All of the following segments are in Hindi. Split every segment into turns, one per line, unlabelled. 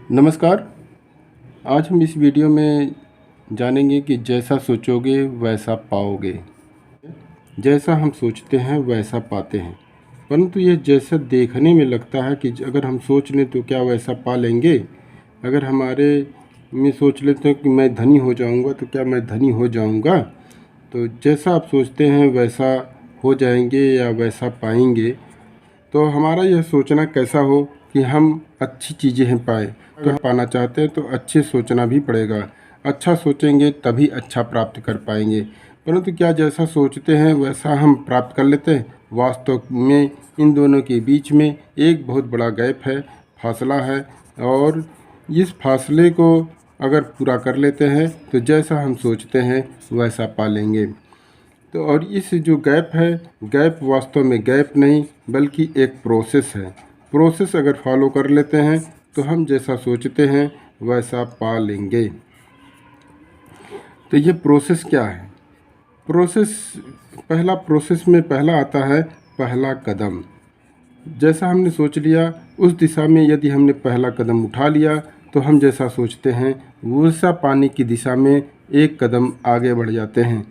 नमस्कार। आज हम इस वीडियो में जानेंगे कि जैसा सोचोगे वैसा पाओगे। जैसा हम सोचते हैं वैसा पाते हैं, परंतु यह जैसा देखने में लगता है कि अगर हम सोच लें तो क्या वैसा पा लेंगे। अगर हमारे में सोच लेते हैं कि मैं धनी हो जाऊंगा तो क्या मैं धनी हो जाऊंगा। तो जैसा आप सोचते हैं वैसा हो जाएंगे या वैसा पाएंगे। तो हमारा यह सोचना कैसा हो कि हम अच्छी चीज़ें पाएँ। तो पाना चाहते हैं तो अच्छे सोचना भी पड़ेगा। अच्छा सोचेंगे तभी अच्छा प्राप्त कर पाएंगे। परंतु क्या जैसा सोचते हैं वैसा हम प्राप्त कर लेते हैं? वास्तव में इन दोनों के बीच में एक बहुत बड़ा गैप है, फासला है। और इस फासले को अगर पूरा कर लेते हैं तो जैसा हम सोचते हैं वैसा पा लेंगे। तो और इस जो गैप है, गैप वास्तव में गैप नहीं बल्कि एक प्रोसेस है। प्रोसेस अगर फॉलो कर लेते हैं तो हम जैसा सोचते हैं वैसा पा लेंगे। तो ये प्रोसेस क्या है? प्रोसेस में पहला आता है पहला कदम। जैसा हमने सोच लिया उस दिशा में यदि हमने पहला कदम उठा लिया तो हम जैसा सोचते हैं वैसा पाने की दिशा में एक कदम आगे बढ़ जाते हैं।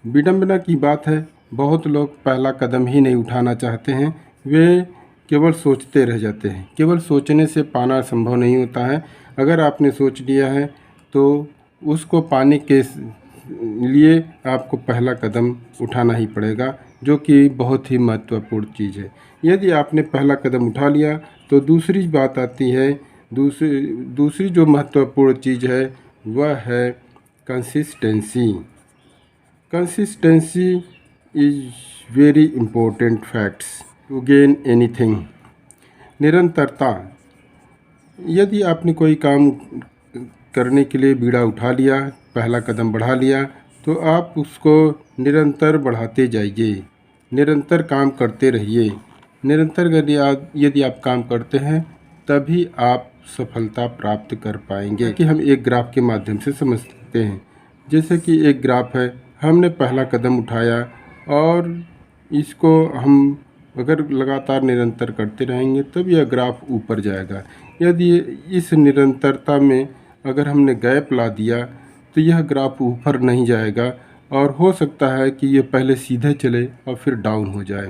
विडंबना की बात है, बहुत लोग पहला कदम ही नहीं उठाना चाहते हैं, वे केवल सोचते रह जाते हैं। केवल सोचने से पाना संभव नहीं होता है। अगर आपने सोच लिया है तो उसको पाने के लिए आपको पहला कदम उठाना ही पड़ेगा, जो कि बहुत ही महत्वपूर्ण चीज़ है। यदि आपने पहला कदम उठा लिया तो दूसरी बात आती है, दूसरी जो महत्वपूर्ण चीज़ है वह है consistency. Consistency is very important facts to gain anything. निरंतरता। यदि आपने कोई काम करने के लिए बीड़ा उठा लिया, पहला कदम बढ़ा लिया, तो आप उसको निरंतर बढ़ाते जाइए, निरंतर काम करते रहिए। निरंतर यदि आप काम करते हैं तभी आप सफलता प्राप्त कर पाएंगे। कि हम एक ग्राफ के माध्यम से समझ सकते हैं। जैसे कि एक ग्राफ है, हमने पहला कदम उठाया और इसको हम अगर लगातार निरंतर करते रहेंगे तब यह ग्राफ ऊपर जाएगा। यदि इस निरंतरता में अगर हमने गैप ला दिया तो यह ग्राफ ऊपर नहीं जाएगा और हो सकता है कि यह पहले सीधे चले और फिर डाउन हो जाए।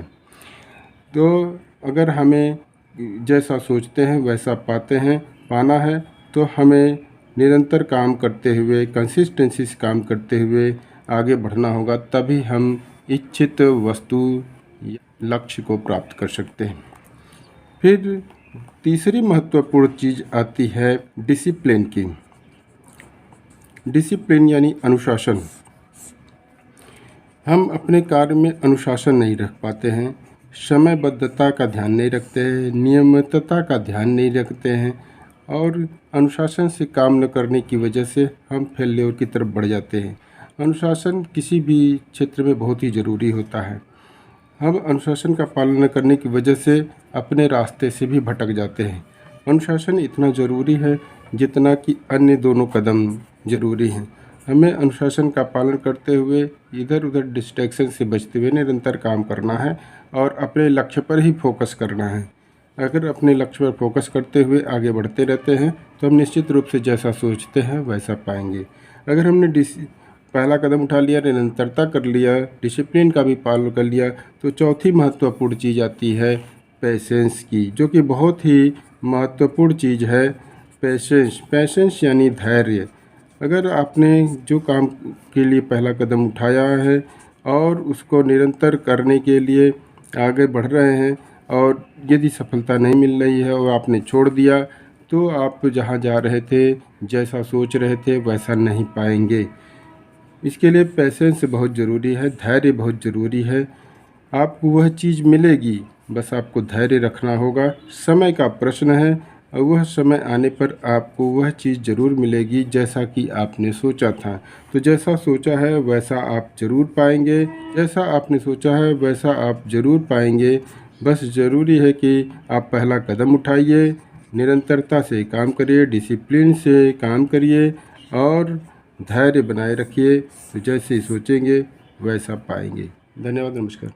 तो अगर हमें जैसा सोचते हैं वैसा पाना है तो हमें निरंतर काम करते हुए, कंसिस्टेंसी से काम करते हुए आगे बढ़ना होगा, तभी हम इच्छित वस्तु लक्ष्य को प्राप्त कर सकते हैं। फिर तीसरी महत्वपूर्ण चीज़ आती है डिसिप्लिन की। डिसिप्लिन यानी अनुशासन। हम अपने कार्य में अनुशासन नहीं रख पाते हैं, समयबद्धता का ध्यान नहीं रखते हैं, नियमितता का ध्यान नहीं रखते हैं और अनुशासन से काम न करने की वजह से हम फेल्योर की तरफ बढ़ जाते हैं। अनुशासन किसी भी क्षेत्र में बहुत ही ज़रूरी होता है। हम अनुशासन का पालन न करने की वजह से अपने रास्ते से भी भटक जाते हैं। अनुशासन इतना ज़रूरी है जितना कि अन्य दोनों कदम ज़रूरी हैं। हमें अनुशासन का पालन करते हुए इधर उधर डिस्ट्रैक्शन से बचते हुए निरंतर काम करना है और अपने लक्ष्य पर ही फोकस करना है। अगर अपने लक्ष्य पर फोकस करते हुए आगे बढ़ते रहते हैं तो हम निश्चित रूप से जैसा सोचते हैं वैसा पाएंगे। अगर हमने पहला कदम उठा लिया, निरंतरता कर लिया, डिसिप्लिन का भी पालन कर लिया, तो चौथी महत्वपूर्ण चीज़ आती है पेशेंस की, जो कि बहुत ही महत्वपूर्ण चीज़ है। पेशेंस यानी धैर्य। अगर आपने जो काम के लिए पहला कदम उठाया है और उसको निरंतर करने के लिए आगे बढ़ रहे हैं और यदि सफलता नहीं मिल रही है और आपने छोड़ दिया तो आप जहाँ जा रहे थे, जैसा सोच रहे थे वैसा नहीं पाएंगे। इसके लिए पेशेंस बहुत ज़रूरी है, धैर्य बहुत ज़रूरी है। आपको वह चीज़ मिलेगी, बस आपको धैर्य रखना होगा। समय का प्रश्न है और वह समय आने पर आपको वह चीज़ ज़रूर मिलेगी जैसा कि आपने सोचा था। तो जैसा सोचा है वैसा आप ज़रूर पाएंगे, जैसा आपने सोचा है वैसा आप ज़रूर पाएंगे। बस ज़रूरी है कि आप पहला कदम उठाइए, निरंतरता से काम करिए, डिसिप्लिन से काम करिए और धैर्य बनाए रखिए। तो जैसे सोचेंगे वैसा पाएंगे। धन्यवाद, नमस्कार।